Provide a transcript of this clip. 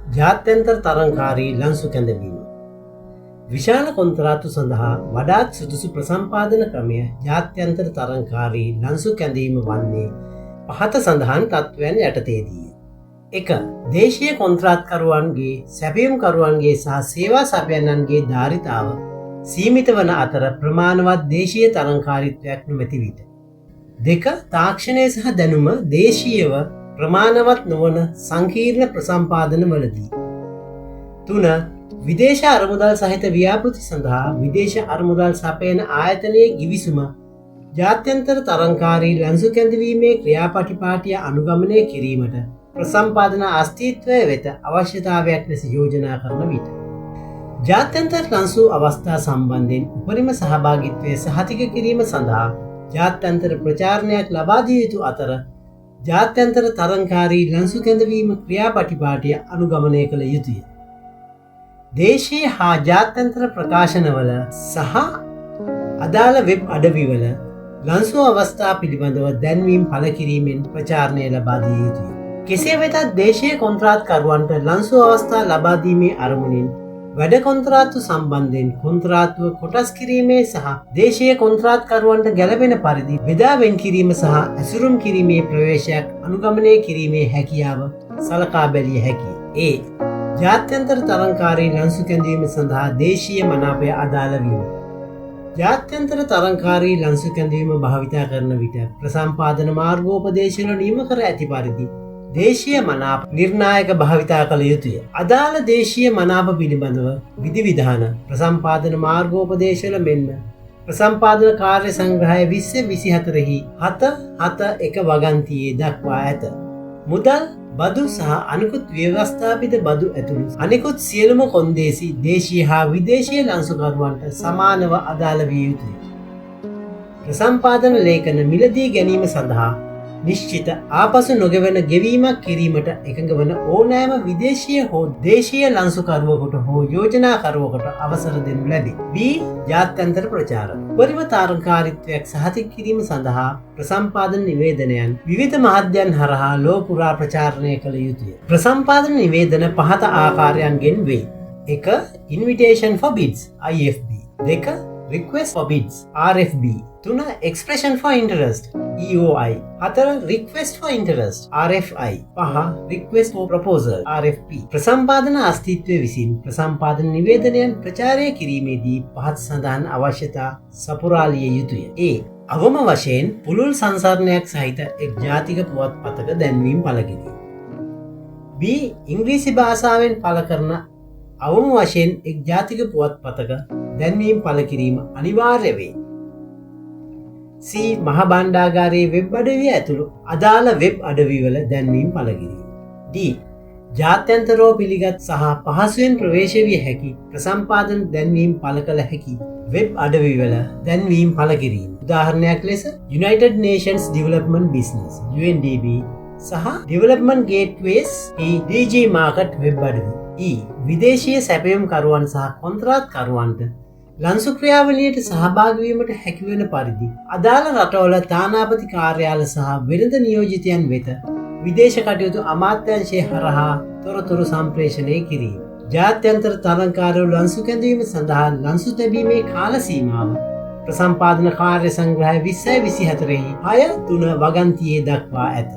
ජාත්‍යන්තර තරංකාරී ලන්සු කැඳවීම. විශාල කොන්ත්‍රාත්තු සඳහා වඩාත් සුදුසු ප්‍රසම්පාදන ක්‍රමය ජාත්‍යන්තර තරංකාරී ලන්සු කැඳවීම වන්නේ පහත සඳහන් තත්ත්වයන් යටතේදී. 1. දේශීය කොන්ත්‍රාත්කරුවන්ගේ සැපයුම්කරුවන්ගේ සහ සේවා සපයන්නන්ගේ ධාරිතාව සීමිත වන අතර ප්‍රමාණවත් දේශීය තරංකාරීත්වයක් නොමැති විට. 2. තාක්ෂණය සහ දැනුම දේශීයව ප්‍රමාණවත් නොවන සංකීර්ණ ප්‍රසම්පාදන වලදී. 3. විදේශ අරමුදල් සහිත ව්‍යාපෘති සඳහා විදේශ අරමුදල් සපයන ආයතනයේ ගිවිසුම ජාත්‍යන්තර තරංකාරී ලන්සු කැඳවීමේ ක්‍රියාපටිපාටිය අනුගමනය කිරීමට ප්‍රසම්පාදන අස්තිත්වය වෙත අවශ්‍යතාවයක් ලෙස යෝජනා කරන විට. ජාත්‍යන්තර ලන්සු අවස්ථා සම්බන්ධයෙන් උපරිම සහභාගිත්වය සහතික කිරීම සඳහා ජාත්‍යන්තර ප්‍රචාරණයක් ලබා දිය යුතු අතර ජාත්‍යන්තර තරංකාරී ලන්සු කැඳවීම ක්‍රියාපටිපාටිය අනුගමනය කළ යුතුය. දේශීය හා ජාත්‍යන්තර ප්‍රකාශනවල සහ අදාළ වෙබ් අඩවිවල ලන්සු අවස්ථා පිළිබඳව දැන්වීම් පළ කිරීමෙන් ප්‍රචාරණය ලබා දිය යුතුය. කෙසේ වෙතත් දේශීය කොන්ත්‍රාත්කරුවන්ට ලන්සු අවස්ථා ලබා දීමේ අරමුණින් වැඩ කොන්ත්‍රාත්තු සම්බන්ධයෙන් කොන්ත්‍රාත්තුව කොටස් කිරීමේ සහ දේශීය කොන්ත්‍රාත්කරුවන්ට ගැලපෙන පරිදි බෙදා වෙන් කිරීම සහ ඇසුරුම් කිරීමේ ප්‍රවේශයක් අනුගමනය කිරීමේ හැකියාව සලකා බැලිය හැකිය. ඒ ජාත්‍යන්තර තරංකාරී ලන්සු කැඳවීම සඳහා දේශීය මනාපය අදාළ වීම. ජාත්‍යන්තර තරංකාරී ලන්සු කැඳවීම භාවිතා කරන විට ප්‍රසම්පාදන මාර්ගෝපදේශවල නියම කර ඇති පරිදි දේශීය මනාප නිර්ණායක භාවිතා කළ යුතුය. අදාළ දේශීය මනාප පිළිබඳව විධිවිධාන ප්‍රසම්පාදන මාර්ගෝපදේශවල මෙන්ම ප්‍රසම්පාදන කාර්ය සංග්‍රහය 2024හි 7.7.1 වගන්තියේ දක්වා ඇත. මුදල්, බදු සහ අනිකුත් ව්‍යවස්ථාපිත බදු ඇතුළු අනිකුත් සියලුම කොන්දේසි දේශීය හා විදේශීය ලන්සුකරුවන්ට සමානව අදාළ විය යුතුය. ප්‍රසම්පාදන ලේඛන මිලදී ගැනීම සඳහා නිශ්චිත ආපසු නොගෙවන ගෙවීමක් කිරීමට එකඟ වන ඕනෑම විදේශීය හෝ දේශීය ලන්සුකරුවකට හෝ යෝජනාකරුවකට අවසර දෙනු ලැබේ. B. ජාත්‍යන්තර ප්‍රචාර. උපරිම තරංකාරීත්වයක් සහතික කිරීම සඳහා ප්‍රසම්පාදන නිවේදනයන් විවිධ මාධ්‍යයන් හරහා ලෝ පුරා ප්‍රචාරණය කළ යුතුය. ප්‍රසම්පාදන නිවේදන පහත ආකාරයන්ගෙන් වේ. 1. Invitation for bids IFB. 2. Request for bids RFB. 3. Expression for interest EOI. 4. Request for interest RFI. 5. Request for proposal RFP. ප්‍රසම්පාදන අස්තිත්වය විසින් ප්‍රසම්පාදන නිවේදනයන් ප්‍රචාරය කිරීමේදී පහත සඳහන් අවශ්‍යතා සපුරාලිය යුතුය. A. අවම වශයෙන් පුළුල් සංසරණයක් සහිත එක් ජාතික පුවත්පතක දැන්වීම් පළ කිරීම. B. ඉංග්‍රීසි භාෂාවෙන් පළ කරන අවම වශයෙන් එක් ජාතික පුවත්පතක දැන්වීම් පළ කිරීම අනිවාර්ය වේ. C. මහ බණ්ඩාගාරයේ වෙබ් අඩවිය ඇතුළු අදාළ වෙබ් අඩවිවල දැන්වීම් පළ කිරීම. D. ජාත්‍යන්තරෝ පිළිගත් සහ පහසුවෙන් ප්‍රවේශ විය හැකි ප්‍රසම්පාදන දැන්වීම් පළ කළ හැකි වෙබ් අඩවිවල දැන්වීම් පළ කිරීම. උදාහරණයක් ලෙස United Nations Development Business UNDP සහ Development Gateways DG Market web අඩවි. E. විදේශීය සැපයුම්කරුවන් සහ කොන්ත්‍රාත්කරුවන්ට ලන්සු ක්‍රියාවලියට සහභාගිවීමට හැකිවන පරිදි අදාළ රටවල තානාපති කාර්යාල සහ වෙළඳ නියෝජිතයන් වෙත විදේශ කටයුතු අමාත්‍යංශය හරහා තොරතුරු සම්ප්‍රේෂණය කිරීම. ජාත්‍යන්තර තරංකාරී ලන්සු කැඳවීම සඳහා ලන්සු තැබීමේ කාල සීමාව ප්‍රසම්පාදන කාර්ය සංග්‍රහය 2024හි 6.3 වගන්තියේ දක්වා ඇත.